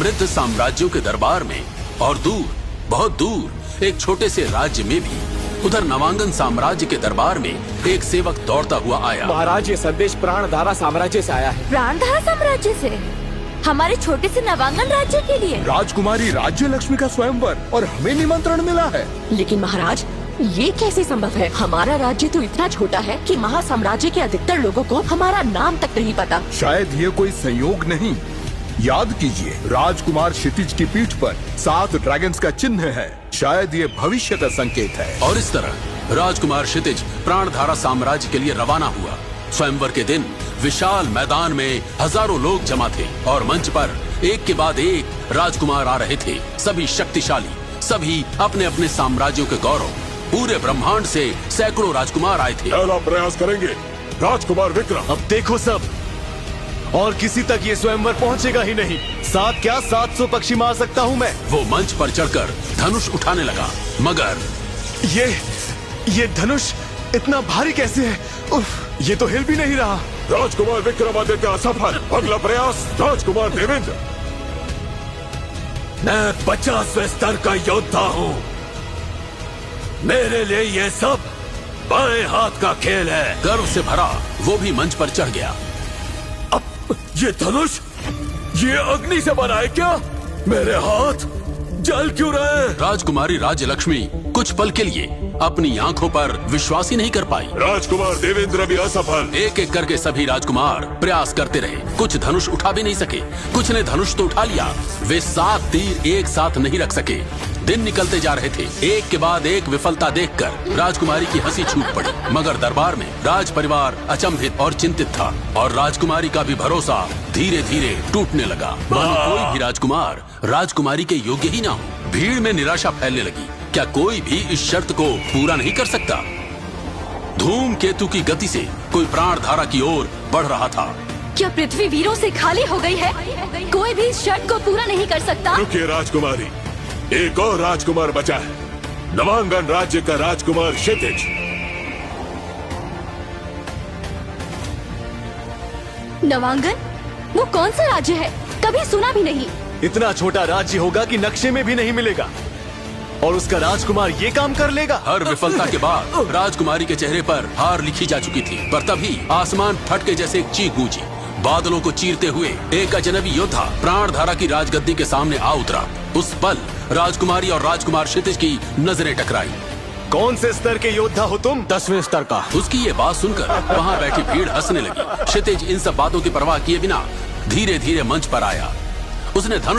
समृद्ध साम्राज्यों के दरबार में और दूर, बहुत दूर एक छोटे से राज्य में भी उधर नवांगन साम्राज्य के दरबार में एक सेवक दौड़ता हुआ आया। महाराज, ये संदेश प्राणधारा साम्राज्य से आया है। प्राणधारा साम्राज्य से? हमारे छोटे से नवांगन राज्य के लिए? राजकुमारी राज्य लक्ष्मी का स्वयंवर और हमें निमंत्रण मिला है। लेकिन महाराज, ये कैसे संभव है? हमारा राज्य तो इतना छोटा है कि महासाम्राज्य के अधिकतर लोगों को हमारा नाम तक नहीं पता। शायद ये कोई संयोग नहीं। याद कीजिए, राजकुमार क्षितिज की पीठ पर 7 ड्रैगन्स का चिन्ह है। शायद ये भविष्य का संकेत है। और इस तरह राजकुमार क्षितिज प्राणधारा साम्राज्य के लिए रवाना हुआ। स्वयंवर के दिन विशाल मैदान में हजारों लोग जमा थे और मंच पर एक के बाद एक राजकुमार आ रहे थे। सभी शक्तिशाली, सभी अपने अपने साम्राज्यों के गौरव। पूरे ब्रह्मांड से सैकड़ों राजकुमार आए थे। पहला प्रयास करेंगे राजकुमार विक्रम। अब देखो सब, और किसी तक ये स्वयंवर पहुंचेगा ही नहीं। 700 पक्षी मार सकता हूँ मैं। वो मंच पर चढ़कर धनुष उठाने लगा, मगर ये धनुष इतना भारी कैसे है? उफ, ये तो हिल भी नहीं रहा। राजकुमार विक्रमादित्य असफल। अगला प्रयास राजकुमार देवेंद्र। मैं 50वें स्तर का योद्धा हूँ। मेरे लिए ये सब बाएं हाथ का खेल है। गर्व से भरा वो भी मंच पर चढ़ गया। अब ये धनुष, ये अग्नि से बना है क्या? मेरे हाथ जल क्यों रहे? राजकुमारी राज्य लक्ष्मी कुछ पल के लिए अपनी आंखों पर विश्वास ही नहीं कर पाई। राजकुमार देवेंद्र भी असफल। एक एक करके सभी राजकुमार प्रयास करते रहे। कुछ धनुष उठा भी नहीं सके, कुछ ने धनुष तो उठा लिया। वे 7 तीर एक साथ नहीं रख सके। दिन निकलते जा रहे थे। एक के बाद एक विफलता देखकर राजकुमारी की हंसी छूट पड़ी। मगर दरबार में राज परिवार अचंभित और चिंतित था और राजकुमारी का भी भरोसा धीरे धीरे टूटने लगा। मानो कोई भी राजकुमार राजकुमारी के योग्य ही ना हो। भीड़ में निराशा फैलने लगी। क्या कोई भी इस शर्त को पूरा नहीं कर सकता? धूमकेतु की गति से कोई प्राणधारा की ओर बढ़ रहा था। क्या पृथ्वी वीरों से खाली हो गई है? कोई भी इस शर्त को पूरा नहीं कर सकता। रुकिए राजकुमारी, एक और राजकुमार बचा है। नवांगन राज्य का राजकुमार क्षितिज। नवांगन? वो कौन सा राज्य है? कभी सुना भी नहीं। इतना छोटा राज्य होगा कि नक्शे में भी नहीं मिलेगा, और उसका राजकुमार ये काम कर लेगा। हर विफलता के बाद राजकुमारी के चेहरे पर हार लिखी जा चुकी थी। पर तभी आसमान फटके जैसे एक चीख गूंजी। बादलों को चीरते हुए एक अजनबी योद्धा प्राणधारा की राजगद्दी के सामने आ उतरा। उस पल राजकुमारी और राजकुमार क्षितिज की नजरें टकराई। कौन से स्तर के योद्धा हो तुम? 10वें स्तर का। उसकी ये बात सुनकर वहाँ बैठी भीड़ हंसने लगी। क्षितिज इन सब बातों की परवाह किए बिना धीरे धीरे मंच पर आया। उसने धनुष